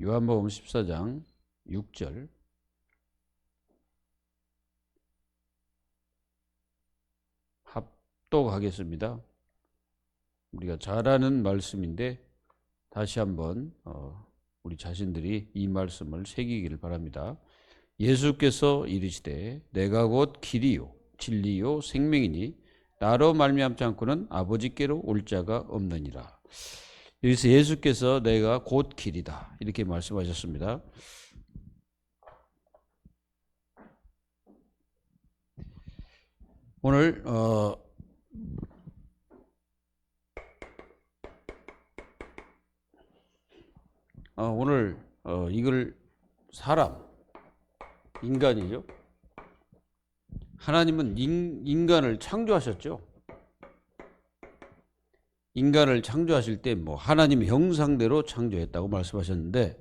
요한복음 14장 6절. 합독하겠습니다. 우리가 잘 아는 말씀인데 다시 한번 우리 자신들이 이 말씀을 새기기를 바랍니다. 예수께서 이르시되 내가 곧 길이요 진리요 생명이니 나로 말미암지 않고는 아버지께로 올 자가 없느니라. 여기서 예수께서 내가 곧 길이다 이렇게 말씀하셨습니다. 오늘 이걸 사람, 인간이죠. 하나님은 인간을 창조하셨죠. 인간을 창조하실 때 뭐 하나님의 형상대로 창조했다고 말씀하셨는데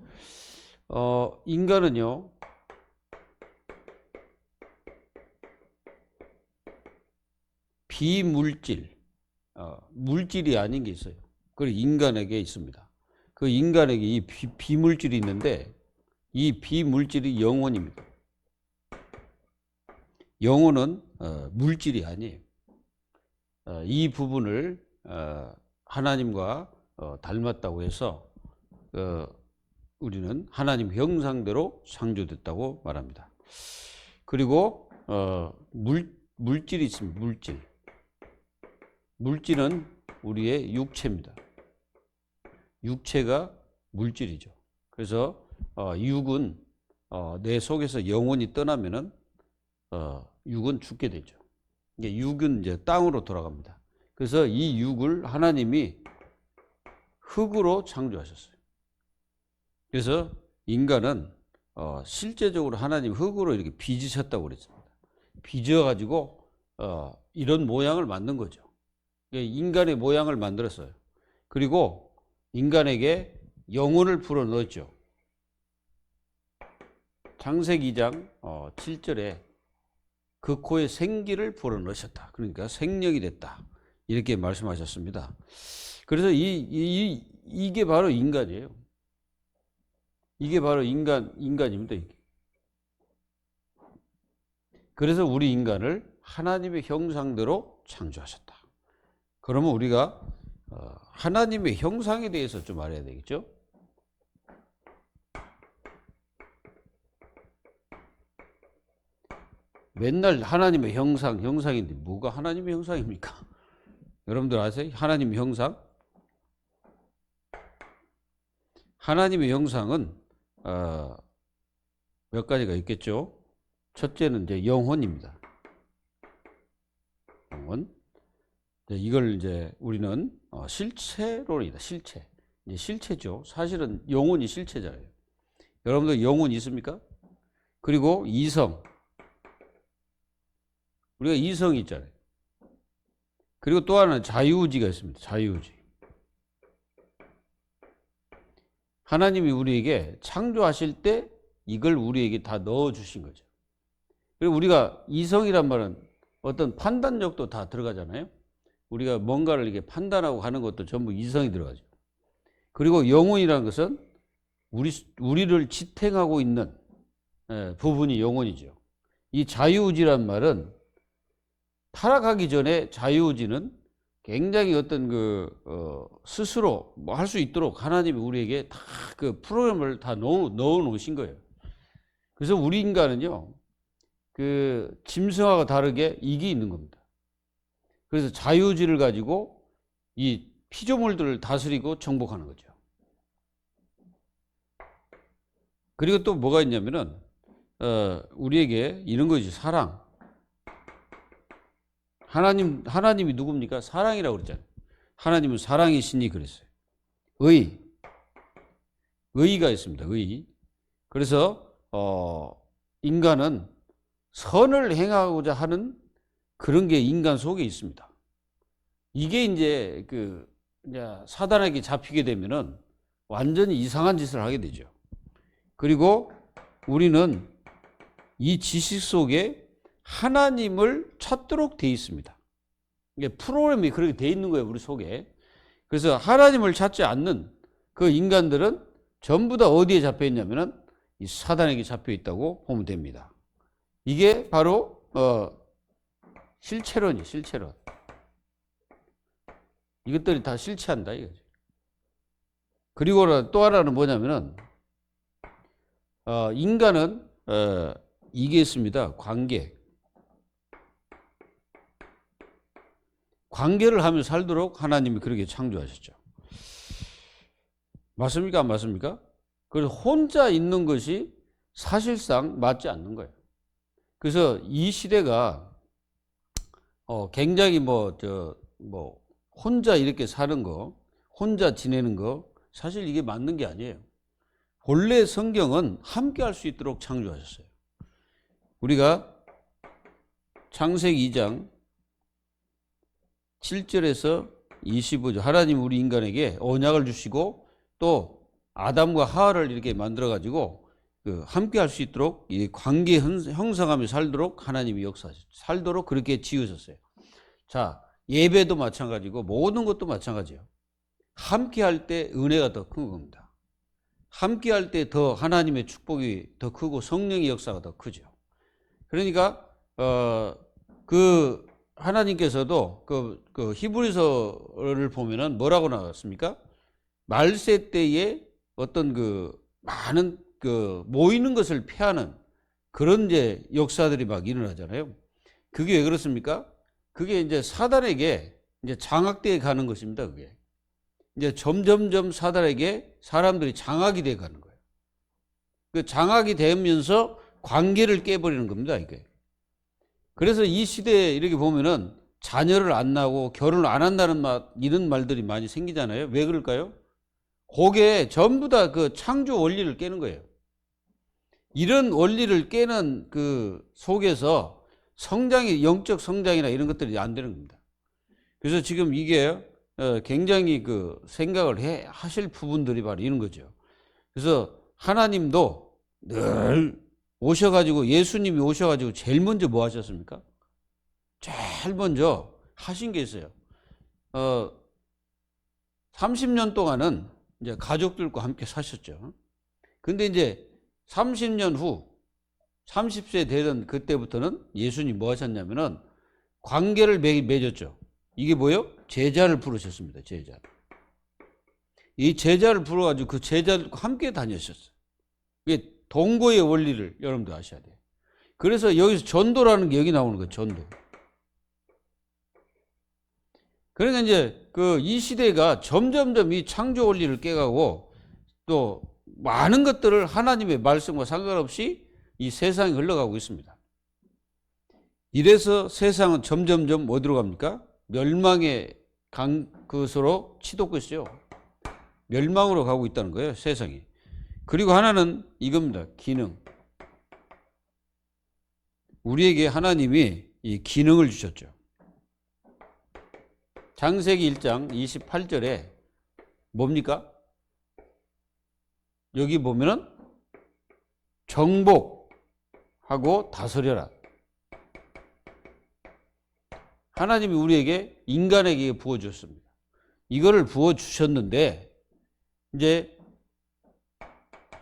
인간은요 비물질, 물질이 아닌 게 있어요. 그리고 인간에게 있습니다. 그 인간에게 이 비물질이 있는데 이 비물질이 영혼입니다. 영혼은 물질이 아니에요. 이 부분을 하나님과 닮았다고 해서 우리는 하나님 형상대로 창조됐다고 말합니다. 그리고 물질이 있습니다. 물질은 우리의 육체입니다. 육체가 물질이죠. 그래서 육은 내 속에서 영혼이 떠나면은 육은 죽게 되죠. 이게 육은 이제 땅으로 돌아갑니다. 그래서 이 육을 하나님이 흙으로 창조하셨어요. 그래서 인간은 실제적으로 하나님 흙으로 이렇게 빚으셨다고 그랬습니다. 빚어가지고 이런 모양을 만든 거죠. 인간의 모양을 만들었어요. 그리고 인간에게 영혼을 불어넣었죠. 창세기 2장 7절에 그 코에 생기를 불어넣으셨다. 그러니까 생명이 됐다. 이렇게 말씀하셨습니다. 그래서 이게 바로 인간이에요. 이게 바로 인간입니다. 이게. 그래서 우리 인간을 하나님의 형상대로 창조하셨다. 그러면 우리가 하나님의 형상에 대해서 좀 알아야 되겠죠? 맨날 하나님의 형상인데 뭐가 하나님의 형상입니까? 여러분들 아세요? 하나님의 형상? 하나님의 형상은 몇 가지가 있겠죠? 첫째는 이제 영혼입니다. 영혼. 이걸 이제 우리는 실체론이다. 실체. 이제 실체죠. 사실은 영혼이 실체잖아요. 여러분들 영혼 있습니까? 그리고 이성. 우리가 이성이 있잖아요. 그리고 또 하나는 자유의지가 있습니다. 자유의지. 하나님이 우리에게 창조하실 때 이걸 우리에게 다 넣어주신 거죠. 그리고 우리가 이성이란 말은 어떤 판단력도 다 들어가잖아요. 우리가 뭔가를 이렇게 판단하고 하는 것도 전부 이성이 들어가죠. 그리고 영혼이라는 것은 우리를 지탱하고 있는 부분이 영혼이죠. 이 자유의지란 말은 타락하기 전에 자유의지는 굉장히 어떤 스스로 뭐 할 수 있도록 하나님이 우리에게 다 그 프로그램을 다 넣어 놓으신 거예요. 그래서 우리 인간은요, 짐승하고 다르게 이게 있는 겁니다. 그래서 자유의지를 가지고 이 피조물들을 다스리고 정복하는 거죠. 그리고 또 뭐가 있냐면은, 우리에게 이런 거지, 사랑. 하나님이 누굽니까? 사랑이라고 그랬잖아요. 하나님은 사랑이시니 그랬어요. 의가 있습니다. 의. 그래서 인간은 선을 행하고자 하는 그런 게 인간 속에 있습니다. 이게 이제 사단에게 잡히게 되면은 완전히 이상한 짓을 하게 되죠. 그리고 우리는 이 지식 속에 하나님을 찾도록 돼 있습니다. 이게 프로그램이 그렇게 돼 있는 거예요, 우리 속에. 그래서 하나님을 찾지 않는 그 인간들은 전부 다 어디에 잡혀 있냐면은 이 사단에게 잡혀 있다고 보면 됩니다. 이게 바로 실체론이 실체론. 이것들이 다 실체한다 이거죠. 그리고 또 하나는 뭐냐면은 인간은 이게 있습니다. 관계를 하며 살도록 하나님이 그렇게 창조하셨죠. 맞습니까? 안 맞습니까? 그래서 혼자 있는 것이 사실상 맞지 않는 거예요. 그래서 이 시대가 굉장히 혼자 이렇게 사는 거, 혼자 지내는 거, 사실 이게 맞는 게 아니에요. 본래 성경은 함께 할 수 있도록 창조하셨어요. 우리가 창세기 2장 7절에서 25절, 하나님 우리 인간에게 언약을 주시고 또 아담과 하와를 이렇게 만들어 가지고 함께 할 수 있도록 이 관계 형성하며 살도록 하나님이 역사하셨죠. 살도록 그렇게 지으셨어요. 자, 예배도 마찬가지고 모든 것도 마찬가지예요. 함께 할 때 은혜가 더 큰 겁니다. 함께 할 때 더 하나님의 축복이 더 크고 성령의 역사가 더 크죠. 그러니까 하나님께서도 그 히브리서를 보면은 뭐라고 나왔습니까? 말세 때에 어떤 많은 모이는 것을 패하는 그런 이제 역사들이 막 일어나잖아요. 그게 왜 그렇습니까? 그게 이제 사단에게 이제 장악되어 가는 것입니다. 그게 이제 점점점 사단에게 사람들이 장악이 되어 가는 거예요. 그 장악이 되면서 관계를 깨버리는 겁니다. 이게. 그래서 이 시대에 이렇게 보면은 자녀를 안 낳고 결혼을 안 한다는 이런 말들이 많이 생기잖아요. 왜 그럴까요? 그게 전부 다 그 창조 원리를 깨는 거예요. 이런 원리를 깨는 그 속에서 영적 성장이나 이런 것들이 안 되는 겁니다. 그래서 지금 이게 굉장히 생각을 하실 부분들이 바로 이런 거죠. 그래서 하나님도 늘 오셔가지고 예수님이 오셔가지고 제일 먼저 뭐 하셨습니까? 제일 먼저 하신 게 있어요. 30년 동안은 이제 가족들과 함께 사셨죠. 근데 이제 30년 후 30세 되던 그때부터는 예수님이 뭐 하셨냐면은 관계를 맺었죠. 이게 뭐예요? 제자를 부르셨습니다. 제자를. 이 제자를 불러가지고 그 제자들과 함께 다니셨어요. 이게 동거의 원리를 여러분들 아셔야 돼요. 그래서 여기서 전도라는 게 여기 나오는 거예요. 전도. 그러니까 이제 이 시대가 점점점 이 창조 원리를 깨가고 또 많은 것들을 하나님의 말씀과 상관없이 이 세상에 흘러가고 있습니다. 이래서 세상은 점점점 어디로 갑니까? 멸망의 것으로 치닫고 있어요. 멸망으로 가고 있다는 거예요. 세상이. 그리고 하나는 이겁니다. 기능. 우리에게 하나님이 이 기능을 주셨죠. 창세기 1장 28절에 뭡니까? 여기 보면은 정복하고 다스려라. 하나님이 우리에게 인간에게 부어주셨습니다. 이거를 부어주셨는데 이제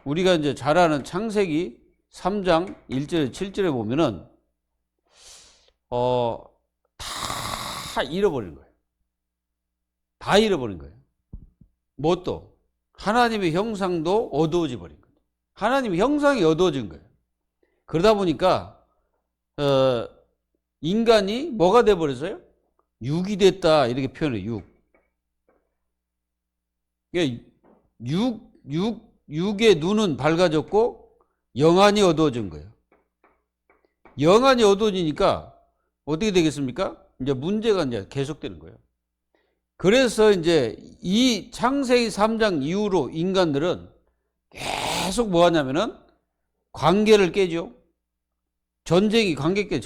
우리가 이제 잘 아는 창세기 3장 1절 7절에 보면은 다 잃어버린 거예요. 다 잃어버린 거예요. 뭣도 하나님의 형상도 어두워져 버린 거예요. 하나님의 형상이 어두워진 거예요. 그러다 보니까 인간이 뭐가 돼 버렸어요? 육이 됐다 이렇게 표현해요. 육의 눈은 밝아졌고 영안이 어두워진 거예요. 영안이 어두워지니까 어떻게 되겠습니까? 이제 문제가 이제 계속되는 거예요. 그래서 이제 이 창세기 3장 이후로 인간들은 계속 뭐 하냐면은 관계를 깨죠. 관계 깨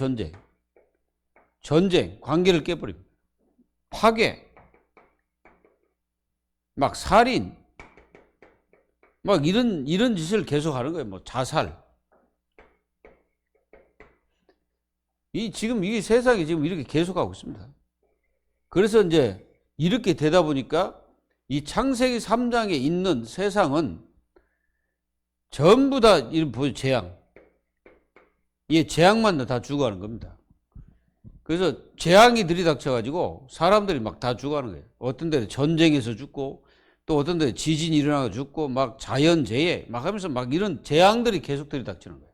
전쟁, 관계를 깨버립니다. 파괴, 막 살인, 막 이런 짓을 계속 하는 거예요. 뭐 자살. 지금 이 세상이 지금 이렇게 계속하고 있습니다. 그래서 이제 이렇게 되다 보니까 이 창세기 3장에 있는 세상은 전부 다 이런 재앙. 이 재앙만 다 죽어가는 겁니다. 그래서 재앙이 들이닥쳐가지고 사람들이 막 다 죽어가는 거예요. 어떤 데는 전쟁에서 죽고 또 어떤 데는 지진이 일어나서 죽고 막 자연재해 막 하면서 막 이런 재앙들이 계속 들이닥치는 거예요.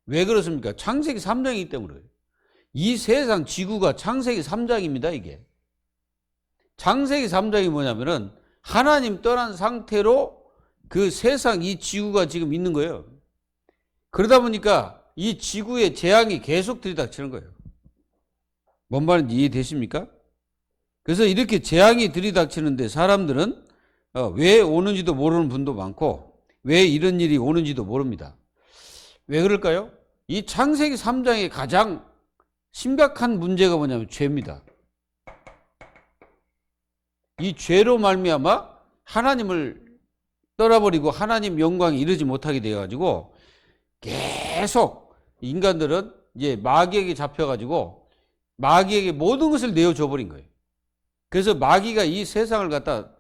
왜 그렇습니까? 창세기 3장이기 때문에 그래요. 이 세상 지구가 창세기 3장입니다. 이게. 창세기 3장이 뭐냐면은 하나님 떠난 상태로 그 세상 이 지구가 지금 있는 거예요. 그러다 보니까 이 지구에 재앙이 계속 들이닥치는 거예요. 뭔 말인지 이해되십니까? 그래서 이렇게 재앙이 들이닥치는데 사람들은 왜 오는지도 모르는 분도 많고 왜 이런 일이 오는지도 모릅니다. 왜 그럴까요? 이 창세기 3장의 가장 심각한 문제가 뭐냐면 죄입니다. 이 죄로 말미암아 하나님을 떠나버리고 하나님 영광에 이르지 못하게 되어가지고 계속 인간들은 이제 마귀에게 잡혀가지고 마귀에게 모든 것을 내어줘 버린 거예요. 그래서 마귀가 이 세상을 갖다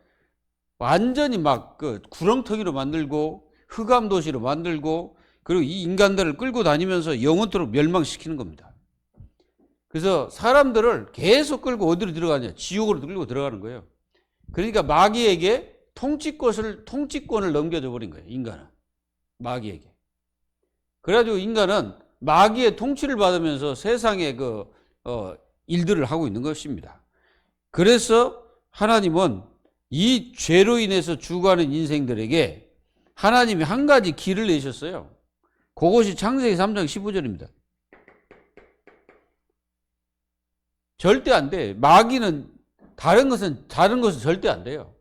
완전히 막 그 구렁텅이로 만들고 흑암 도시로 만들고 그리고 이 인간들을 끌고 다니면서 영원토록 멸망시키는 겁니다. 그래서 사람들을 계속 끌고 어디로 들어가냐? 지옥으로 끌고 들어가는 거예요. 그러니까 마귀에게 통치권을 넘겨줘 버린 거예요. 인간은 마귀에게. 그래가지고 인간은 마귀의 통치를 받으면서 세상의 일들을 하고 있는 것입니다. 그래서 하나님은 이 죄로 인해서 죽어가는 인생들에게 하나님이 한 가지 길을 내셨어요. 그것이 창세기 3장 15절입니다. 절대 안 돼. 마귀는 다른 것은 절대 안 돼요.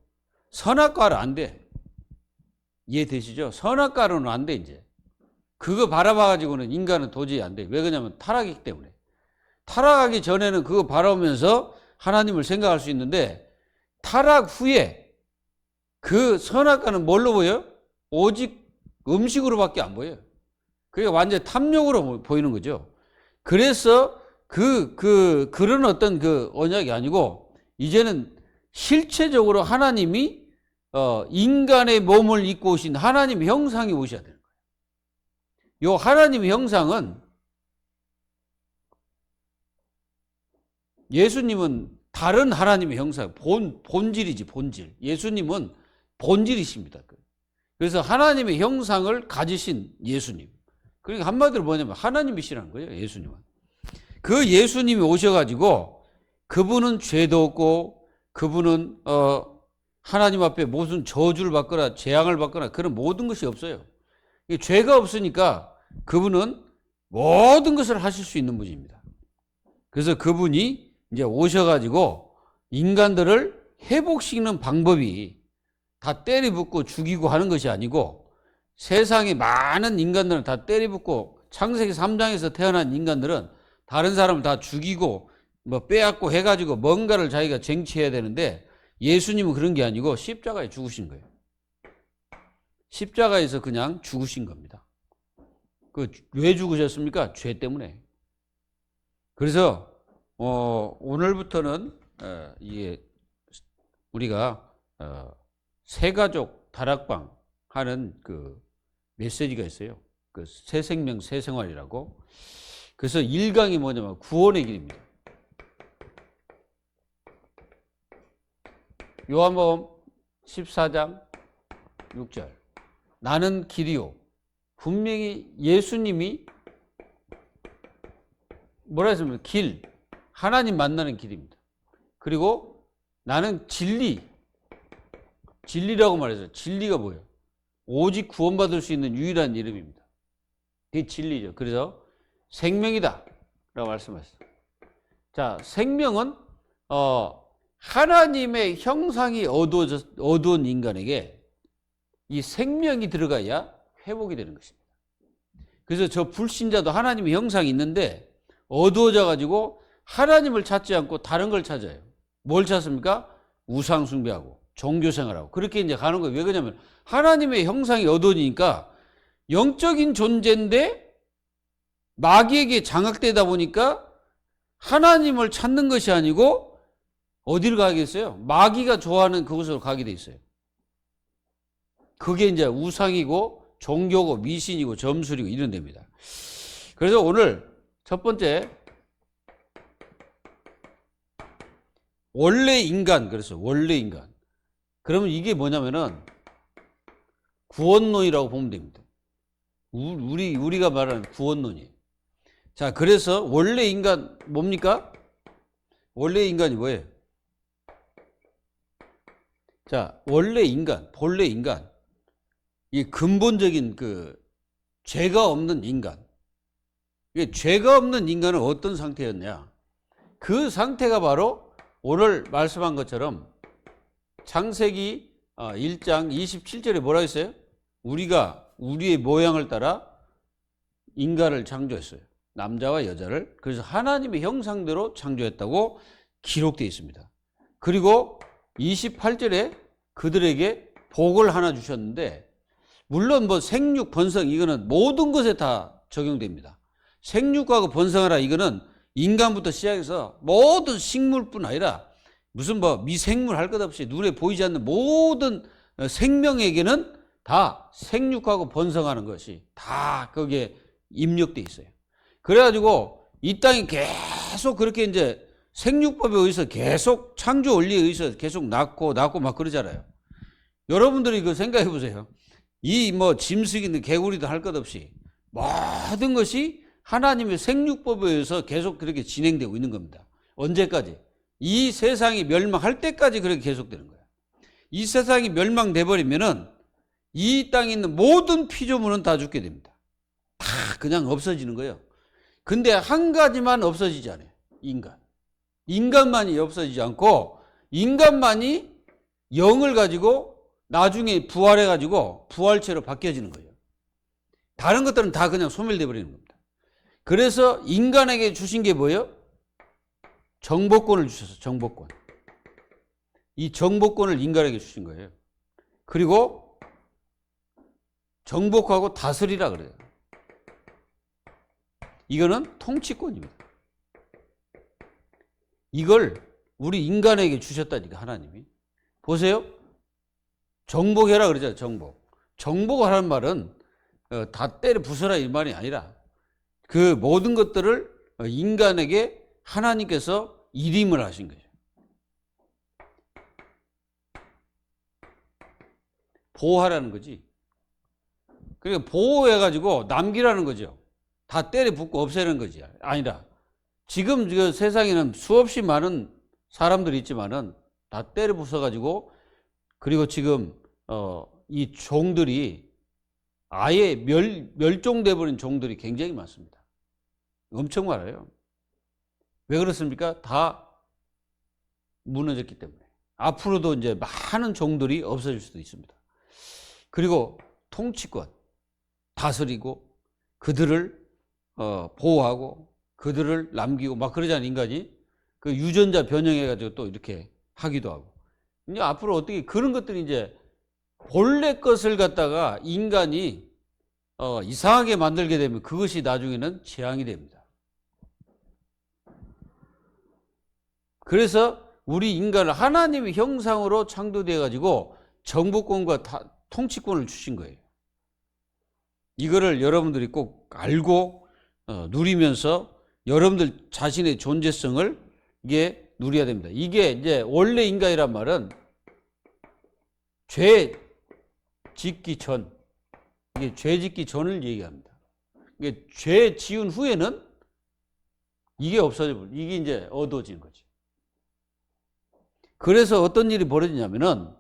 선악과는 안 돼. 이해되시죠? 선악과로는 안 돼, 이제. 그거 바라봐가지고는 인간은 도저히 안 돼. 왜 그러냐면 타락이기 때문에. 타락하기 전에는 그거 바라보면서 하나님을 생각할 수 있는데 타락 후에 그 선악과는 뭘로 보여요? 오직 음식으로밖에 안 보여요. 그게 완전 탐욕으로 보이는 거죠. 그래서 그런 어떤 언약이 아니고 이제는 실체적으로 하나님이 인간의 몸을 입고 오신 하나님의 형상이 오셔야 되는 거예요. 요 하나님의 형상은 예수님은 다른 하나님의 형상, 본질이지, 본질. 예수님은 본질이십니다. 그래서 하나님의 형상을 가지신 예수님. 그러니까 한마디로 뭐냐면 하나님이시라는 거예요, 예수님은. 그 예수님이 오셔가지고 그분은 죄도 없고 그분은 하나님 앞에 무슨 저주를 받거나 재앙을 받거나 그런 모든 것이 없어요. 죄가 없으니까 그분은 모든 것을 하실 수 있는 분입니다. 그래서 그분이 이제 오셔가지고 인간들을 회복시키는 방법이 다 때려붓고 죽이고 하는 것이 아니고 세상에 많은 인간들은 다 때려붓고 창세기 3장에서 태어난 인간들은 다른 사람을 다 죽이고 뭐 빼앗고 해가지고 뭔가를 자기가 쟁취해야 되는데 예수님은 그런 게 아니고 십자가에 죽으신 거예요. 십자가에서 그냥 죽으신 겁니다. 왜 죽으셨습니까? 죄 때문에. 그래서 오늘부터는 이게 우리가 새가족 다락방 하는 그 메시지가 있어요. 그 새 생명 새 생활이라고. 그래서 1강이 뭐냐면 구원의 길입니다. 요한복음 14장 6절. 나는 길이요. 분명히 예수님이 뭐라 했습니까? 길. 하나님 만나는 길입니다. 그리고 나는 진리라고 말했어요. 진리가 뭐예요? 오직 구원받을 수 있는 유일한 이름입니다. 그게 진리죠. 그래서 생명이다 라고 말씀하셨어요. 자, 생명은 하나님의 형상이 어두운 인간에게 이 생명이 들어가야 회복이 되는 것입니다. 그래서 저 불신자도 하나님의 형상이 있는데 어두워져 가지고 하나님을 찾지 않고 다른 걸 찾아요. 뭘 찾습니까? 우상 숭배하고 종교 생활하고 그렇게 이제 가는 거예요. 왜 그러냐면 하나님의 형상이 어두우니까 영적인 존재인데 마귀에게 장악되다 보니까 하나님을 찾는 것이 아니고 어디를 가겠어요? 마귀가 좋아하는 그곳으로 가게 돼 있어요. 그게 이제 우상이고 종교고 미신이고 점술이고 이런 데입니다. 그래서 오늘 첫 번째 원래 인간, 그래서 원래 인간. 그러면 이게 뭐냐면은 구원론이라고 보면 됩니다. 우리가 말하는 구원론이에요. 자, 그래서 원래 인간 뭡니까? 원래 인간이 뭐예요? 자, 원래 인간, 본래 인간. 이 근본적인 그 죄가 없는 인간. 이게 죄가 없는 인간은 어떤 상태였냐? 그 상태가 바로 오늘 말씀한 것처럼 창세기 1장 27절에 뭐라 했어요? 우리가 우리의 모양을 따라 인간을 창조했어요. 남자와 여자를. 그래서 하나님의 형상대로 창조했다고 기록되어 있습니다. 그리고 28절에 그들에게 복을 하나 주셨는데, 물론 뭐 생육, 번성 이거는 모든 것에 다 적용됩니다. 생육하고 번성하라 이거는 인간부터 시작해서 모든 식물뿐 아니라 무슨 뭐 미생물 할 것 없이 눈에 보이지 않는 모든 생명에게는 다 생육하고 번성하는 것이 다 거기에 입력돼 있어요. 그래가지고 이 땅이 계속 그렇게 이제 생육법에 의해서 계속 창조 원리에 의해서 계속 낳고 막 그러잖아요. 여러분들이 그 생각해 보세요. 이 뭐 짐승이든 개구리든 할 것 없이 모든 것이 하나님의 생육법에 의해서 계속 그렇게 진행되고 있는 겁니다. 언제까지? 이 세상이 멸망할 때까지 그렇게 계속되는 거예요. 이 세상이 멸망돼 버리면은 이 땅에 있는 모든 피조물은 다 죽게 됩니다. 다 그냥 없어지는 거예요. 근데 한 가지만 없어지지 않아요. 인간만이 없어지지 않고 인간만이 영을 가지고 나중에 부활해 가지고 부활체로 바뀌어지는 거예요. 다른 것들은 다 그냥 소멸돼 버리는 겁니다. 그래서 인간에게 주신 게 뭐예요? 정복권을 주셔서 정복권. 이 정복권을 인간에게 주신 거예요. 그리고 정복하고 다스리라 그래요. 이거는 통치권입니다. 이걸 우리 인간에게 주셨다니까 하나님이. 보세요. 정복해라 그러잖아요. 정복하라는 말은 다 때려 부숴라 이 말이 아니라 그 모든 것들을 인간에게 하나님께서 일임을 하신 거죠. 보호하라는 거지. 그러니까 보호해가지고 남기라는 거죠. 다 때려 붓고 없애는 거지. 아니라 지금 그 세상에는 수없이 많은 사람들이 있지만은 다 때려 부숴가지고 그리고 지금 이 종들이 아예 멸종돼 버린 종들이 굉장히 많습니다. 엄청 많아요. 왜 그렇습니까? 다 무너졌기 때문에. 앞으로도 이제 많은 종들이 없어질 수도 있습니다. 그리고 통치권, 다스리고 그들을 보호하고 그들을 남기고 막 그러잖아요. 인간이 그 유전자 변형해가지고 또 이렇게 하기도 하고. 이제 앞으로 어떻게 그런 것들이 이제 본래 것을 갖다가 인간이 이상하게 만들게 되면 그것이 나중에는 재앙이 됩니다. 그래서 우리 인간을 하나님의 형상으로 창조되어 가지고 정복권과 통치권을 주신 거예요. 이거를 여러분들이 꼭 알고 누리면서 여러분들 자신의 존재성을 이게 누려야 됩니다. 이게 이제 원래 인간이란 말은 죄 짓기 전, 이게 죄 짓기 전을 얘기합니다. 이게 죄 지은 후에는 이게 없어져 버려. 이게 이제 어두워지는 거지. 그래서 어떤 일이 벌어지냐면은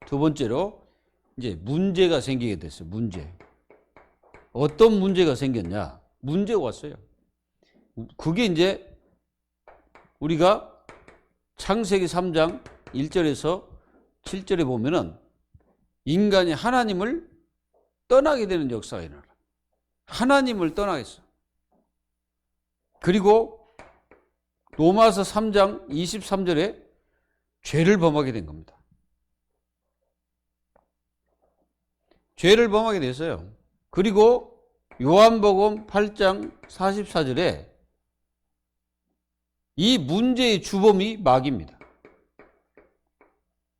두 번째로 이제 문제가 생기게 됐어요. 문제. 어떤 문제가 생겼냐? 문제가 왔어요. 그게 이제 우리가 창세기 3장 1절에서 7절에 보면은 인간이 하나님을 떠나게 되는 역사가 일어나. 하나님을 떠나겠어. 그리고 로마서 3장 23절에 죄를 범하게 된 겁니다. 죄를 범하게 됐어요. 그리고 요한복음 8장 44절에 이 문제의 주범이 마귀입니다.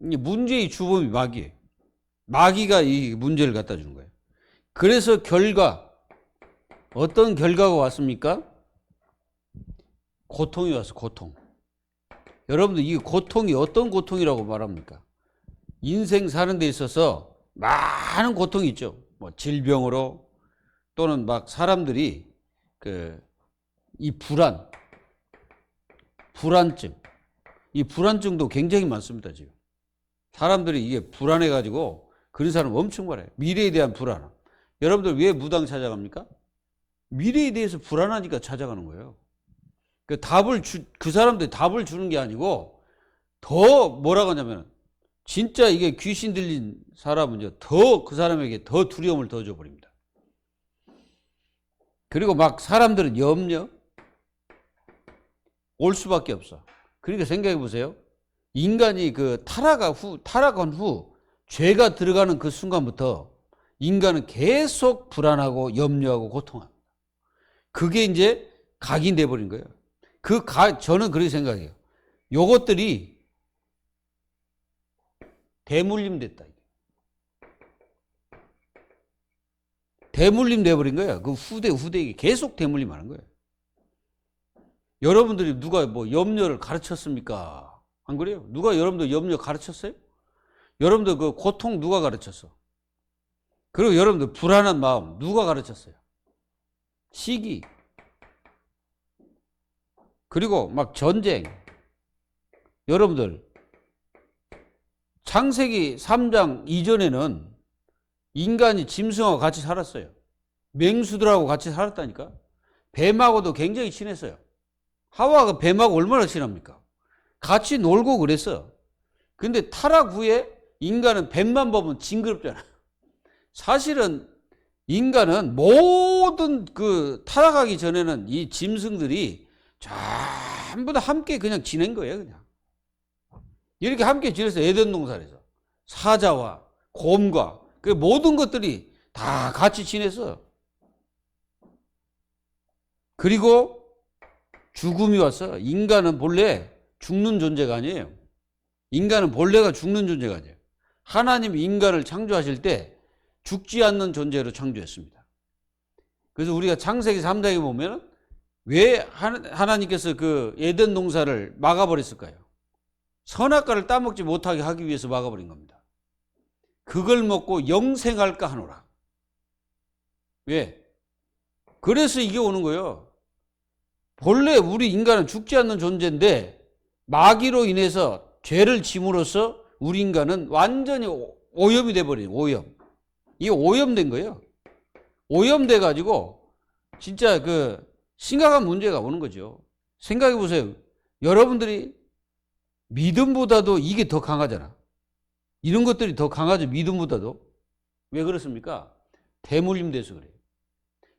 이 문제의 주범이 마귀예요. 마귀가 이 문제를 갖다 준 거예요. 그래서 어떤 결과가 왔습니까? 고통이 왔어, 고통. 여러분들 이 고통이 어떤 고통이라고 말합니까? 인생 사는 데 있어서 많은 고통이 있죠. 뭐 질병으로 또는 막 사람들이 이 불안증, 이 불안증도 굉장히 많습니다, 지금. 사람들이 이게 불안해가지고 그런 사람 엄청 많아요. 미래에 대한 불안. 여러분들 왜 무당 찾아갑니까? 미래에 대해서 불안하니까 찾아가는 거예요. 그 사람들이 답을 주는 게 아니고 더 뭐라고 하냐면 진짜 이게 귀신 들린 사람은 더 그 사람에게 더 두려움을 더 줘버립니다. 그리고 막 사람들은 염려 올 수밖에 없어. 그러니까 생각해 보세요. 인간이 타락한 후 죄가 들어가는 그 순간부터 인간은 계속 불안하고 염려하고 고통합니다. 그게 이제 각인돼 버린 거예요. 저는 그렇게 생각해요. 요것들이 대물림 됐다. 대물림 돼버린 거예요. 그 후대에게 계속 대물림 하는 거예요. 여러분들이 누가 뭐 염려를 가르쳤습니까? 안 그래요? 누가 여러분들 염려 가르쳤어요? 여러분들 그 고통 누가 가르쳤어? 그리고 여러분들 불안한 마음 누가 가르쳤어요? 시기. 그리고 막 전쟁. 여러분들 창세기 3장 이전에는 인간이 짐승하고 같이 살았어요. 맹수들하고 같이 살았다니까. 뱀하고도 굉장히 친했어요. 하와가 뱀하고 얼마나 친합니까? 같이 놀고 그랬어. 근데 타락 후에 인간은 뱀만 보면 징그럽잖아요. 사실은 인간은 모든 타락하기 전에는 이 짐승들이 전부 다 함께 그냥 지낸 거예요, 그냥. 이렇게 함께 지냈어요, 에덴 동산에서. 사자와 곰과 그 모든 것들이 다 같이 지냈어. 그리고 죽음이 왔어. 인간은 본래 죽는 존재가 아니에요. 인간은 본래가 죽는 존재가 아니에요. 하나님이 인간을 창조하실 때 죽지 않는 존재로 창조했습니다. 그래서 우리가 창세기 3장에 보면 왜 하나님께서 그 에덴 동산을 막아버렸을까요? 선악과를 따먹지 못하게 하기 위해서 막아버린 겁니다. 그걸 먹고 영생할까 하노라. 왜? 그래서 이게 오는 거예요. 본래 우리 인간은 죽지 않는 존재인데 마귀로 인해서 죄를 짐으로써 우리 인간은 완전히 오염이 돼버린 오염. 이게 오염된 거예요. 오염돼 가지고 진짜 심각한 문제가 오는 거죠. 생각해 보세요. 여러분들이 믿음보다도 이게 더 강하잖아. 이런 것들이 더 강하죠. 믿음보다도. 왜 그렇습니까? 대물림 돼서 그래요.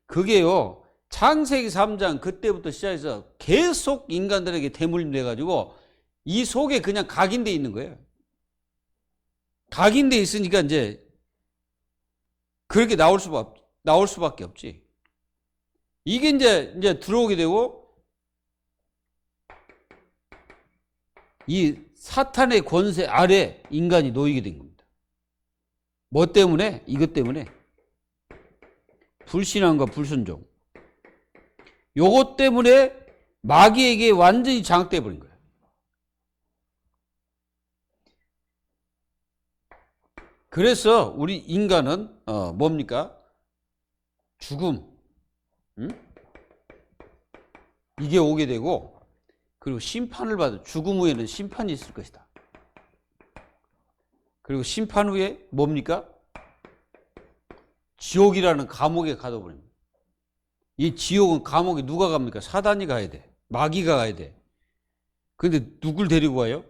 그게요. 창세기 3장 그때부터 시작해서 계속 인간들에게 대물림 돼가지고 이 속에 그냥 각인돼 있는 거예요. 각인돼 있으니까 이제 그렇게 나올 수밖에 없지. 이게 이제 들어오게 되고 이 사탄의 권세 아래 인간이 놓이게 된 겁니다. 뭐 때문에? 이것 때문에. 불신앙과 불순종. 요것 때문에 마귀에게 완전히 장악돼 버린 거예요. 그래서 우리 인간은 뭡니까? 죽음. 이게 오게 되고 그리고 심판을 받아. 죽음 후에는 심판이 있을 것이다. 그리고 심판 후에 뭡니까? 지옥이라는 감옥에 가둬버립니다. 이 지옥은 감옥에 누가 갑니까? 사단이 가야 돼. 마귀가 가야 돼. 그런데 누굴 데리고 가요?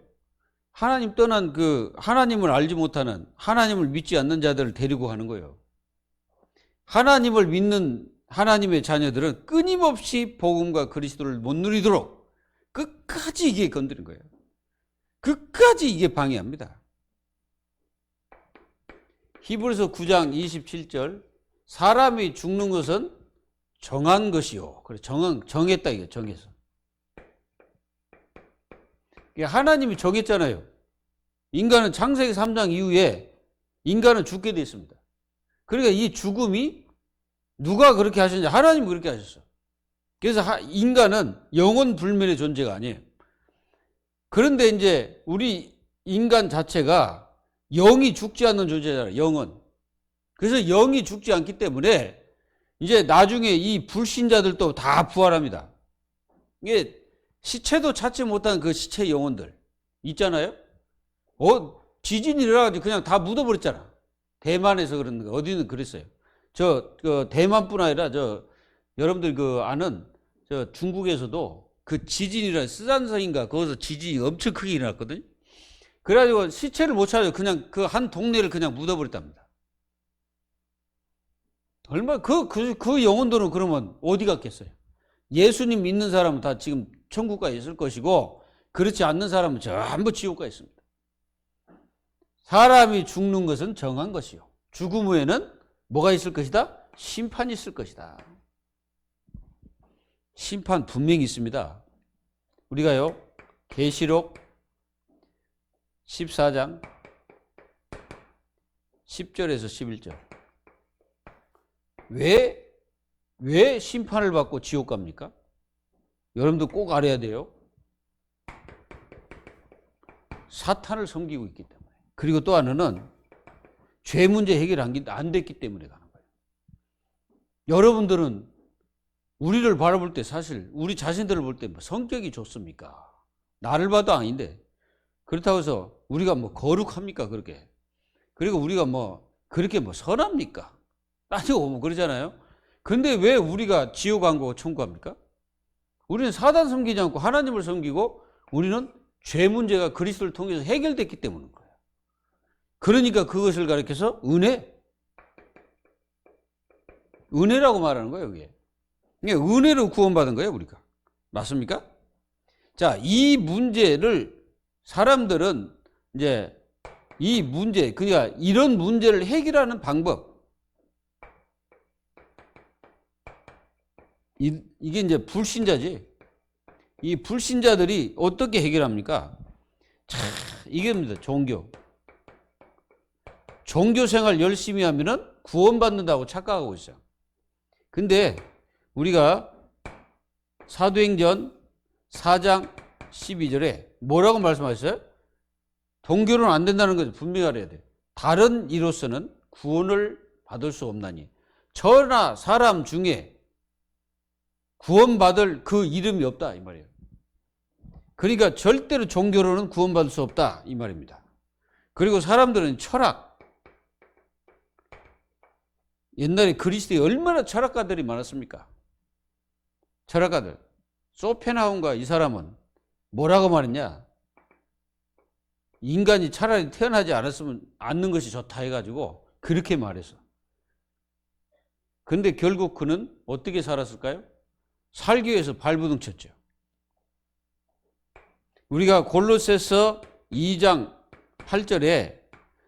하나님 떠난 하나님을 알지 못하는 하나님을 믿지 않는 자들을 데리고 가는 거예요. 하나님을 믿는 하나님의 자녀들은 끊임없이 복음과 그리스도를 못 누리도록 끝까지 이게 건드린 거예요. 끝까지 이게 방해합니다. 히브리서 9장 27절 사람이 죽는 것은 정한 것이요. 그래, 정했다 이거 정해서. 하나님이 정했잖아요. 인간은 창세기 3장 이후에 인간은 죽게 돼 있습니다. 그러니까 이 죽음이 누가 그렇게 하셨냐? 하나님이 그렇게 하셨어. 그래서 인간은 영원 불멸의 존재가 아니에요. 그런데 이제 우리 인간 자체가 영이 죽지 않는 존재잖아요. 영은. 그래서 영이 죽지 않기 때문에 이제 나중에 이 불신자들도 다 부활합니다. 이게 시체도 찾지 못한 그 시체 영혼들 있잖아요. 지진이 일어나가지고 그냥 다 묻어버렸잖아. 대만에서 그런 거 어디는 그랬어요. 그 대만뿐 아니라 여러분들 아는 중국에서도 그 지진이라 스산성인가 거기서 지진이 엄청 크게 일어났거든요. 그래가지고 시체를 못 찾아요. 그냥 그 한 동네를 그냥 묻어버렸답니다. 그 영혼들은 그러면 어디 갔겠어요? 예수님 믿는 사람은 다 지금 천국가에 있을 것이고, 그렇지 않는 사람은 전부 지옥가에 있습니다. 사람이 죽는 것은 정한 것이요. 죽음 후에는 뭐가 있을 것이다? 심판이 있을 것이다. 심판 분명히 있습니다. 우리가요, 계시록 14장 10절에서 11절. 왜 심판을 받고 지옥 갑니까? 여러분도 꼭 알아야 돼요. 사탄을 섬기고 있기 때문에. 그리고 또 하나는 죄 문제 해결 안 됐기 때문에 가는 거예요. 여러분들은 우리를 바라볼 때 사실 우리 자신들을 볼 때 성격이 좋습니까? 나를 봐도 아닌데. 그렇다고 해서 우리가 거룩합니까? 그렇게. 그리고 우리가 그렇게 선합니까? 따지고 보면 그러잖아요. 근데 왜 우리가 지옥 안 가고 천국 갑니까? 우리는 사단 섬기지 않고 하나님을 섬기고, 우리는 죄 문제가 그리스도를 통해서 해결됐기 때문인 거예요. 그러니까 그것을 가리켜서 은혜라고 말하는 거예요, 여기에. 이게 은혜로 구원받은 거예요, 우리가. 맞습니까? 자, 이 문제를 사람들은 이제 그러니까 이런 문제를 해결하는 방법. 이게 이제 불신자지. 이 불신자들이 어떻게 해결합니까? 이게입니다. 종교 생활 열심히 하면은 구원받는다고 착각하고 있어요. 근데 우리가 사도행전 4장 12절에 뭐라고 말씀하셨어요? 종교는 안 된다는 것을 분명히 알아야 돼요. 다른 이로서는 구원을 받을 수 없나니 저나 사람 중에 구원받을 그 이름이 없다, 이 말이에요. 그러니까 절대로 종교로는 구원받을 수 없다, 이 말입니다. 그리고 사람들은 철학. 옛날에 그리스도에 얼마나 철학가들이 많았습니까? 철학가들. 소펜하우인가 이 사람은 뭐라고 말했냐? 인간이 차라리 태어나지 않는 것이 좋다 해가지고 그렇게 말했어. 근데 결국 그는 어떻게 살았을까요? 살기 위해서 발버둥 쳤죠. 우리가 골로새서 2장 8절에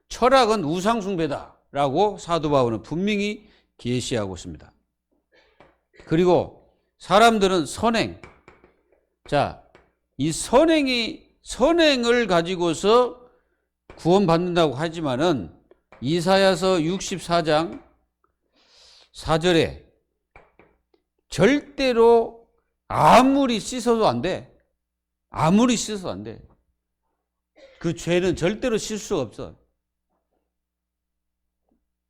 철학은 우상숭배다라고 사도 바울은 분명히 계시하고 있습니다. 그리고 사람들은 선행. 자, 이 선행을 가지고서 구원받는다고 하지만은 이사야서 64장 4절에 절대로 아무리 씻어도 안 돼. 아무리 씻어도 안 돼. 그 죄는 절대로 씻을 수가 없어.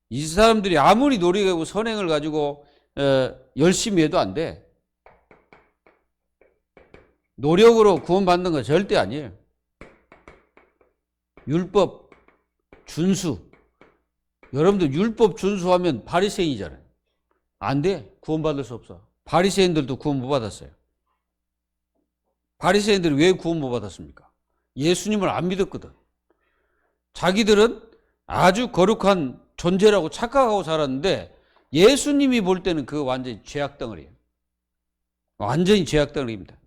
이 사람들이 아무리 노력하고 선행을 가지고 열심히 해도 안 돼. 노력으로 구원받는 건 절대 아니에요. 율법 준수. 여러분들 율법 준수하면 바리새인이잖아요. 안 돼. 구원받을 수 없어. 바리새인들도 구원 못 받았어요. 바리새인들이 왜 구원 못 받았습니까? 예수님을 안 믿었거든. 자기들은 아주 거룩한 존재라고 착각하고 살았는데 예수님이 볼 때는 그거 완전히 죄악덩어리예요. 완전히 죄악덩어리입니다.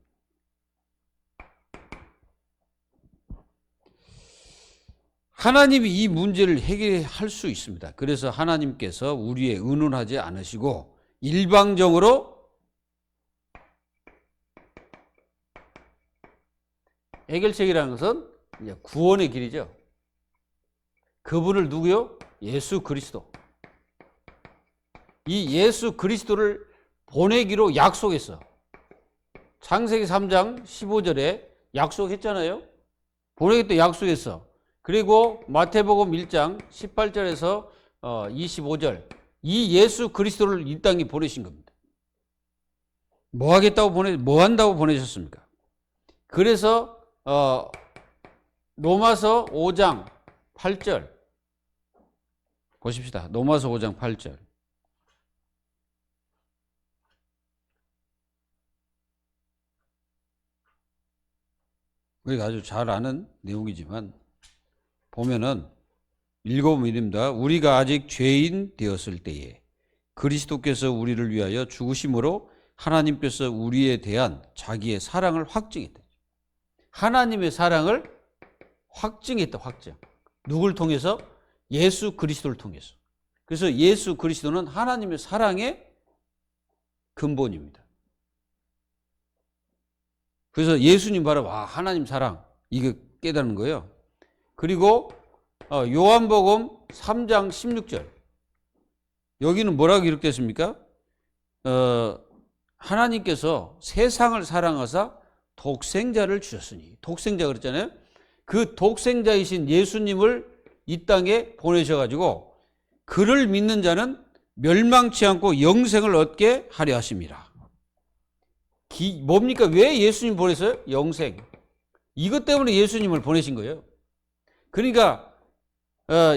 하나님이 이 문제를 해결할 수 있습니다. 그래서 하나님께서 우리의 의논하지 않으시고 일방적으로 해결책이라는 것은 이제 구원의 길이죠. 그분을 누구요? 예수 그리스도. 이 예수 그리스도를 보내기로 약속했어. 창세기 3장 15절에 약속했잖아요. 보내겠다 약속했어. 그리고 마태복음 1장 18절에서 25절 이 예수 그리스도를 이 땅에 보내신 겁니다. 뭐 한다고 보내셨습니까? 그래서 로마서 5장 8절 보십시다. 로마서 5장 8절. 우리가 아주 잘 아는 내용이지만 보면은 읽어보입니다. 우리가 아직 죄인 되었을 때에 그리스도께서 우리를 위하여 죽으심으로 하나님께서 우리에 대한 자기의 사랑을 확증했다. 하나님의 사랑을 확증했다. 확증. 누굴 통해서? 예수 그리스도를 통해서. 그래서 예수 그리스도는 하나님의 사랑의 근본입니다. 그래서 예수님 바로 하나님 사랑 이거 깨닫는 거예요. 그리고 요한복음 3장 16절 여기는 뭐라고 기록됐습니까? 하나님께서 세상을 사랑하사 독생자를 주셨으니 독생자 그랬잖아요. 그 독생자이신 예수님을 이 땅에 보내셔가지고 그를 믿는 자는 멸망치 않고 영생을 얻게 하려 하심이라. 뭡니까? 왜 예수님 보냈어요? 영생. 이것 때문에 예수님을 보내신 거예요. 그러니까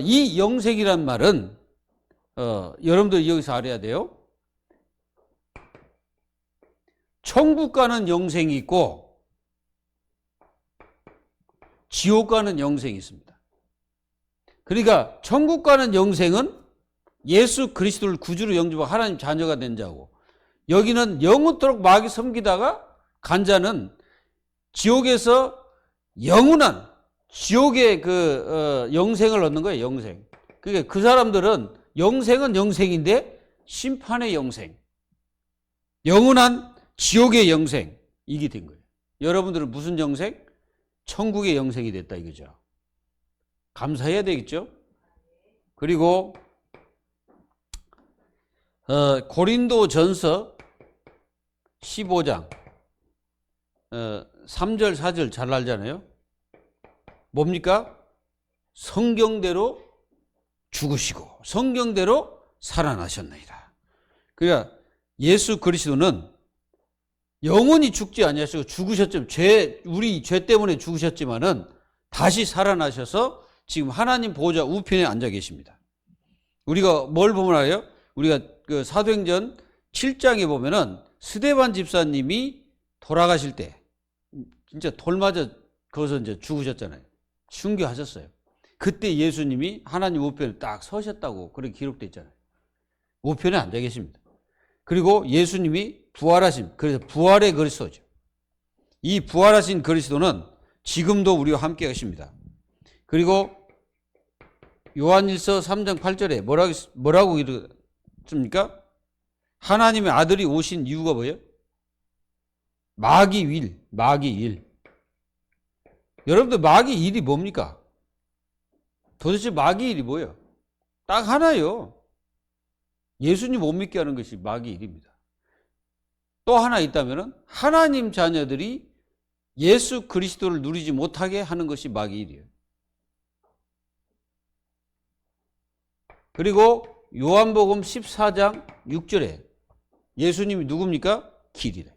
이 영생이란 말은 여러분들 여기서 알아야 돼요. 천국 가는 영생이 있고 지옥 가는 영생이 있습니다. 그러니까 천국 가는 영생은 예수 그리스도를 구주로 영접하고 하나님 자녀가 된 자고, 여기는 영원토록 마귀 섬기다가 간 자는 지옥에서 영원한 지옥의 영생을 얻는 거예요. 영생. 그러니까 그 사람들은 영생은 영생인데 심판의 영생, 영원한 지옥의 영생, 이게 된 거예요. 여러분들은 무슨 영생? 천국의 영생이 됐다 이거죠. 감사해야 되겠죠. 그리고 고린도전서 15장 3절 4절 잘 알잖아요. 뭡니까? 성경대로 죽으시고 성경대로 살아나셨나이다. 그러니까 예수 그리스도는 영원히 죽지 아니하시고 죽으셨지만 우리 죄 때문에 죽으셨지만은 다시 살아나셔서 지금 하나님 보호자 우편에 앉아 계십니다. 우리가 뭘 보면 알아요? 우리가 그 사도행전 7장에 보면은 스데반 집사님이 돌아가실 때 진짜 돌 맞아 거기서 이제 죽으셨잖아요. 순교하셨어요. 그때 예수님이 하나님 우편에 딱 서셨다고 그렇게 기록되어 있잖아요. 우편에 앉아 계십니다. 그리고 예수님이 부활하신, 그래서 부활의 그리스도죠. 이 부활하신 그리스도는 지금도 우리와 함께 하십니다. 그리고 요한일서 3장 8절에 뭐라고 이르습니까? 하나님의 아들이 오신 이유가 뭐예요? 마귀일. 여러분들 마귀일이 뭡니까? 도대체 마귀일이 뭐예요? 딱 하나예요. 예수님 못 믿게 하는 것이 마귀일입니다. 또 하나 있다면 하나님 자녀들이 예수 그리스도를 누리지 못하게 하는 것이 마귀일이에요. 그리고 요한복음 14장 6절에 예수님이 누굽니까? 길이다.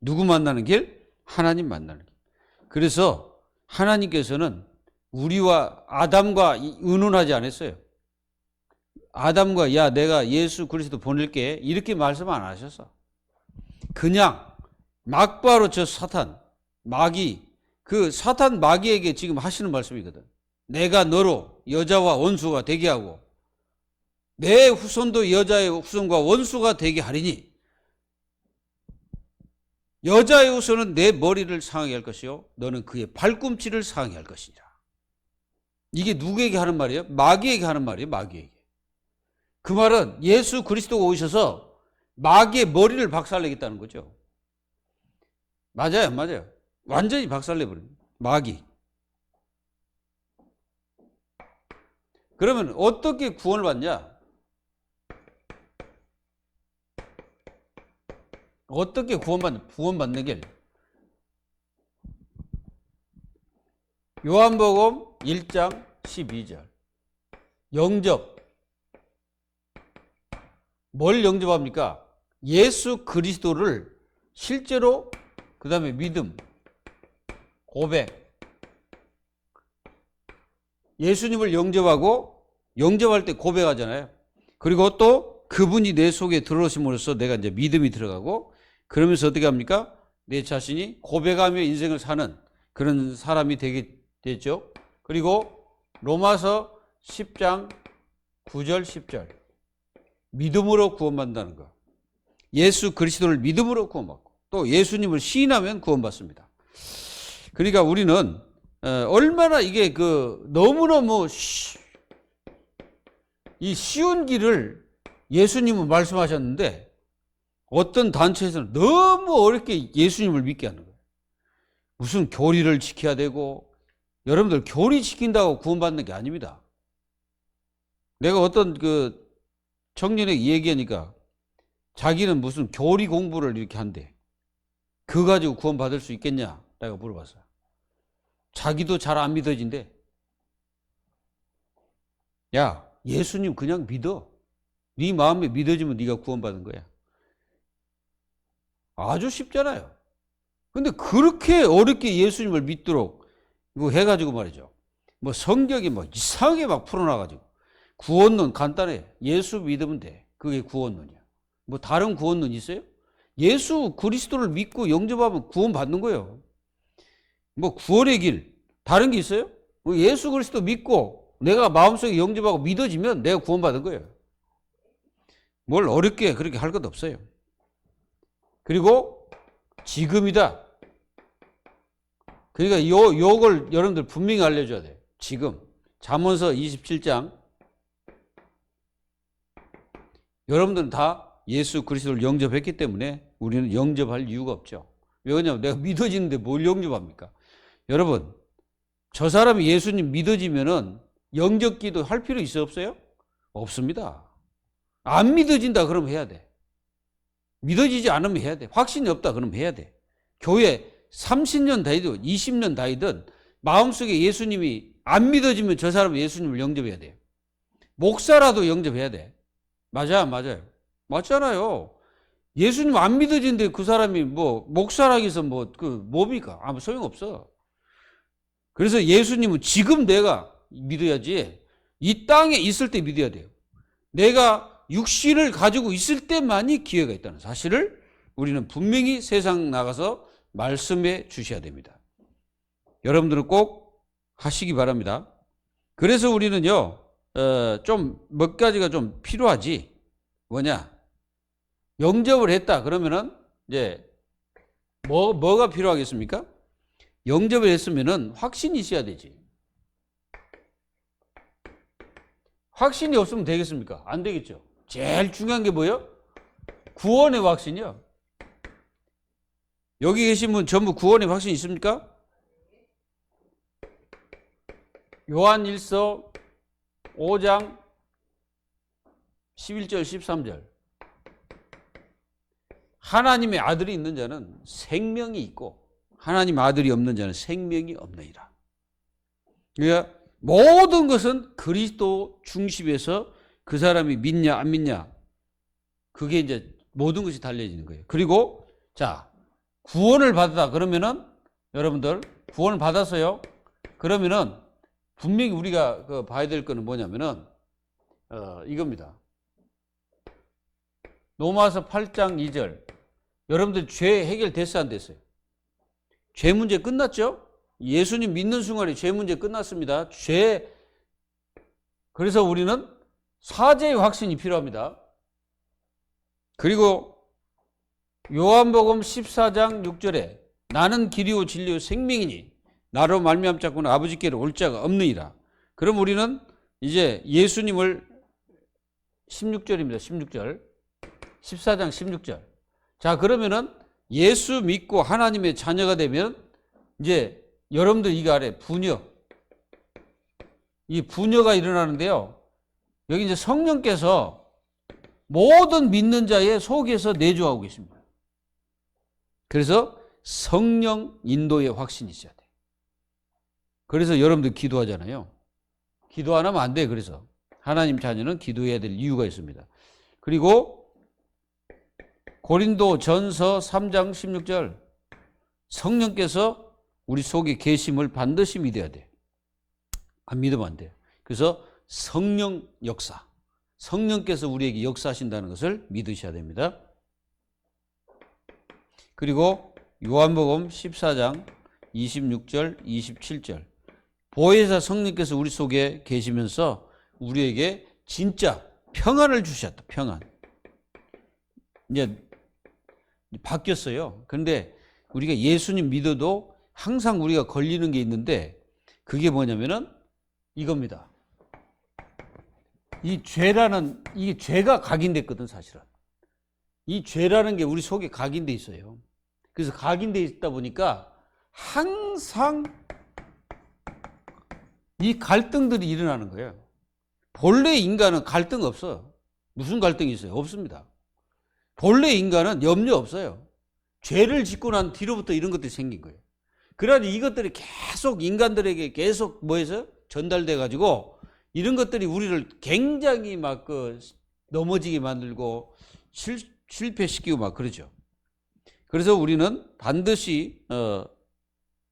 누구 만나는 길? 하나님 만나는 길. 그래서 하나님께서는 우리와 아담과 의논하지 않았어요. 아담과 야 내가 예수 그리스도 보낼게 이렇게 말씀 안 하셨어. 그냥 막바로 저 사탄 마귀, 그 사탄 마귀에게 지금 하시는 말씀이거든. 내가 너로 여자와 원수가 되게 하고 내 후손도 여자의 후손과 원수가 되게 하리니 여자의 후손은 내 머리를 상하게 할 것이요 너는 그의 발꿈치를 상하게 할 것이니라. 이게 누구에게 하는 말이에요? 마귀에게 하는 말이에요. 마귀에게. 그 말은 예수 그리스도가 오셔서 마귀의 머리를 박살내겠다는 거죠. 맞아요, 안 맞아요? 완전히 박살내버립니다. 마귀. 그러면 어떻게 구원을 받냐? 어떻게 구원받는 길? 요한복음 1장 12절. 영접. 뭘 영접합니까? 예수 그리스도를 실제로, 그 다음에 믿음, 고백. 예수님을 영접하고, 영접할 때 고백하잖아요. 그리고 또 그분이 내 속에 들어오심으로써 내가 이제 믿음이 들어가고, 그러면서 어떻게 합니까? 내 자신이 고백하며 인생을 사는 그런 사람이 되게 됐죠. 그리고 로마서 10장 9절 10절. 믿음으로 구원받는다는 거. 예수 그리스도를 믿음으로 구원받고 또 예수님을 시인하면 구원받습니다. 그러니까 우리는 얼마나 이게 너무너무 이 쉬운 길을 예수님은 말씀하셨는데 어떤 단체에서는 너무 어렵게 예수님을 믿게 하는 거예요. 무슨 교리를 지켜야 되고, 여러분들 교리 지킨다고 구원받는 게 아닙니다. 내가 어떤 청년에게 얘기하니까 자기는 무슨 교리 공부를 이렇게 한대. 그거 가지고 구원받을 수 있겠냐? 내가 물어봤어요. 자기도 잘 안 믿어진대. 야, 예수님 그냥 믿어. 네 마음에 믿어지면 네가 구원받은 거야. 아주 쉽잖아요. 근데 그렇게 어렵게 예수님을 믿도록 이거 해가지고 말이죠. 뭐 성경이 뭐 이상하게 막 풀어놔가지고. 구원론 간단해. 예수 믿으면 돼. 그게 구원론이야. 뭐 다른 구원론 있어요? 예수 그리스도를 믿고 영접하면 구원받는 거예요. 뭐 구원의 길 다른 게 있어요? 예수 그리스도 믿고 내가 마음속에 영접하고 믿어지면 내가 구원받은 거예요. 뭘 어렵게 그렇게 할 것도 없어요. 그리고 지금이다. 그러니까 요걸 여러분들 분명히 알려줘야 돼요. 지금 잠언서 27장. 여러분들은 다 예수 그리스도를 영접했기 때문에 우리는 영접할 이유가 없죠. 왜냐하면 내가 믿어지는데 뭘 영접합니까? 여러분, 저 사람이 예수님 믿어지면은 영접기도 할 필요 있어 없어요? 없습니다. 안 믿어진다 그러면 해야 돼. 믿어지지 않으면 해야 돼. 확신이 없다 그러면 해야 돼. 교회 30년 다니든 20년 다니든 마음속에 예수님이 안 믿어지면 저 사람은 예수님을 영접해야 돼요. 목사라도 영접해야 돼. 맞아요. 맞잖아요. 예수님 안 믿어지는데 그 사람이 뭐 목사라고 해서 뭡니까? 아무 소용없어. 그래서 예수님은 지금 내가 믿어야지. 이 땅에 있을 때 믿어야 돼요. 내가 육신을 가지고 있을 때만이 기회가 있다는 사실을 우리는 분명히 세상 나가서 말씀해 주셔야 됩니다. 여러분들은 꼭 하시기 바랍니다. 그래서 우리는요, 좀 몇 가지가 좀 필요하지. 뭐냐? 영접을 했다 그러면은 이제 뭐가 필요하겠습니까? 영접을 했으면은 확신이 있어야 되지. 확신이 없으면 되겠습니까? 안 되겠죠. 제일 중요한 게 뭐예요? 구원의 확신이요. 여기 계신 분 전부 구원의 확신 있습니까? 요한1서 5장 11절 13절. 하나님의 아들이 있는 자는 생명이 있고 하나님 아들이 없는 자는 생명이 없느니라. 그러니까 모든 것은 그리스도 중심에서 그 사람이 믿냐 안 믿냐, 그게 이제 모든 것이 달려지는 거예요. 그리고 자, 구원을 받았다 그러면은 여러분들 구원을 받았어요. 그러면은 분명히 우리가 봐야 될 거는 뭐냐면은 이겁니다. 로마서 8장 2절. 여러분들 죄 해결됐어요 안 됐어요? 죄 문제 끝났죠? 예수님 믿는 순간에 죄 문제 끝났습니다. 그래서 우리는 사죄의 확신이 필요합니다. 그리고 요한복음 14장 6절에 나는 길이요 진리요 생명이니 나로 말미암지 않고는 아버지께로 올 자가 없느니라. 그럼 우리는 이제 예수님을 16절입니다. 16절. 14장 16절. 자, 그러면은 예수 믿고 하나님의 자녀가 되면 이제 여러분들 이거 아래 부녀. 이 부녀가 일어나는데요. 여기 이제 성령께서 모든 믿는 자의 속에서 내주하고 계십니다. 그래서 성령 인도의 확신이 있어야 돼. 그래서 여러분들 기도하잖아요. 기도 안 하면 안 돼. 그래서 하나님 자녀는 기도해야 될 이유가 있습니다. 그리고 고린도 전서 3장 16절 성령께서 우리 속에 계심을 반드시 믿어야 돼. 안 믿으면 안 돼요. 그래서 성령 역사, 성령께서 우리에게 역사하신다는 것을 믿으셔야 됩니다. 그리고 요한복음 14장 26절, 27절 보혜사 성령께서 우리 속에 계시면서 우리에게 진짜 평안을 주셨다. 평안. 이제 바뀌었어요. 그런데 우리가 예수님 믿어도 항상 우리가 걸리는 게 있는데 그게 뭐냐면은 이겁니다. 이 죄가 각인됐거든, 사실은. 이 죄라는 게 우리 속에 각인돼 있어요. 그래서 각인돼 있다 보니까 항상 이 갈등들이 일어나는 거예요. 본래 인간은 갈등 없어. 무슨 갈등이 있어요? 없습니다. 본래 인간은 염려 없어요. 죄를 짓고 난 뒤로부터 이런 것들이 생긴 거예요. 그러니 이것들이 계속 인간들에게 계속 뭐해서 전달돼 가지고 이런 것들이 우리를 굉장히 막 넘어지게 만들고 실패시키고 막 그러죠. 그래서 우리는 반드시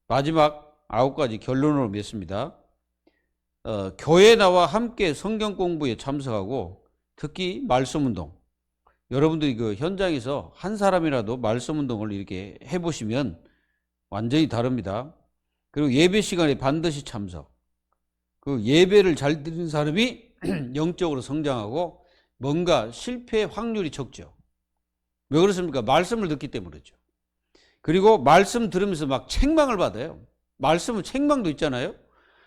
마지막 9가지 결론으로 맺습니다. 교회 나와 함께 성경 공부에 참석하고 특히 말씀 운동. 여러분들이 그 현장에서 한 사람이라도 말씀 운동을 이렇게 해보시면 완전히 다릅니다. 그리고 예배 시간에 반드시 참석. 그 예배를 잘 드리는 사람이 영적으로 성장하고 뭔가 실패 확률이 적죠. 왜 그렇습니까? 말씀을 듣기 때문이죠. 그리고 말씀 들으면서 막 책망을 받아요. 말씀은 책망도 있잖아요.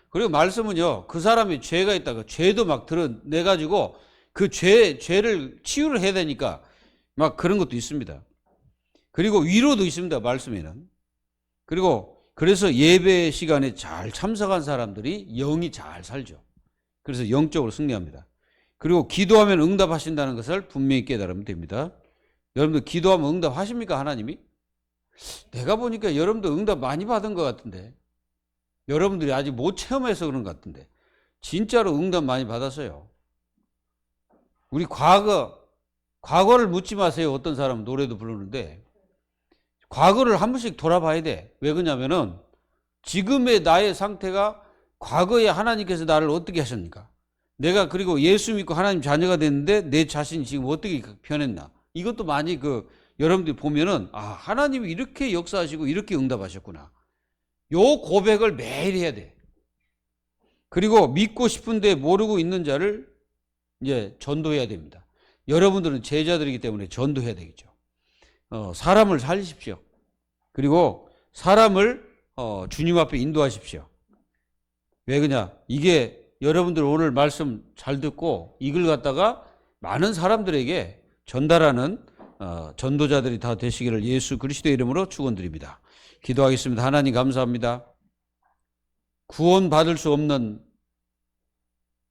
그리고 말씀은요, 그 사람이 죄가 있다가 죄도 막 드러내가지고 그 죄를 치유를 해야 되니까 막 그런 것도 있습니다. 그리고 위로도 있습니다, 말씀에는. 그리고 그래서 예배 시간에 잘 참석한 사람들이 영이 잘 살죠. 그래서 영적으로 승리합니다. 그리고 기도하면 응답하신다는 것을 분명히 깨달으면 됩니다. 여러분들 기도하면 응답하십니까, 하나님이? 내가 보니까 여러분들 응답 많이 받은 것 같은데, 여러분들이 아직 못 체험해서 그런 것 같은데 진짜로 응답 많이 받았어요. 우리 과거를 묻지 마세요. 어떤 사람은 노래도 부르는데 과거를 한 번씩 돌아봐야 돼. 왜 그러냐면은 지금의 나의 상태가 과거에 하나님께서 나를 어떻게 하셨습니까? 내가 그리고 예수 믿고 하나님 자녀가 됐는데 내 자신이 지금 어떻게 변했나? 이것도 많이 여러분들이 보면은 하나님이 이렇게 역사하시고 이렇게 응답하셨구나. 요 고백을 매일 해야 돼. 그리고 믿고 싶은데 모르고 있는 자를 이제 전도해야 됩니다. 여러분들은 제자들이기 때문에 전도해야 되겠죠. 사람을 살리십시오. 그리고 사람을 주님 앞에 인도하십시오. 왜 그러냐? 이게 여러분들 오늘 말씀 잘 듣고 이걸 갖다가 많은 사람들에게 전달하는 전도자들이 다 되시기를 예수 그리스도의 이름으로 축원드립니다. 기도하겠습니다. 하나님 감사합니다. 구원받을 수 없는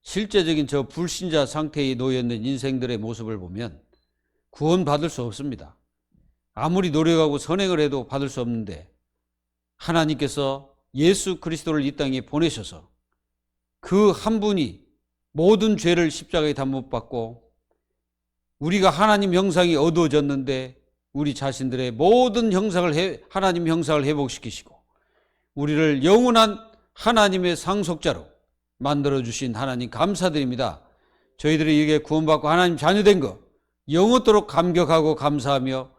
실제적인 저 불신자 상태에 놓여있는 인생들의 모습을 보면 구원받을 수 없습니다. 아무리 노력하고 선행을 해도 받을 수 없는데 하나님께서 예수 그리스도를 이 땅에 보내셔서 그 한 분이 모든 죄를 십자가에 다 못 박고 우리가 하나님 형상이 어두워졌는데 우리 자신들의 모든 하나님 형상을 회복시키시고 우리를 영원한 하나님의 상속자로 만들어주신 하나님 감사드립니다. 저희들이 이게 구원받고 하나님 자녀된 거 영원토록 감격하고 감사하며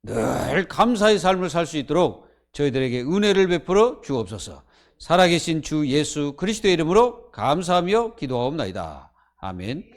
늘 감사의 삶을 살 수 있도록 저희들에게 은혜를 베풀어 주옵소서. 살아계신 주 예수 그리스도의 이름으로 감사하며 기도하옵나이다. 아멘.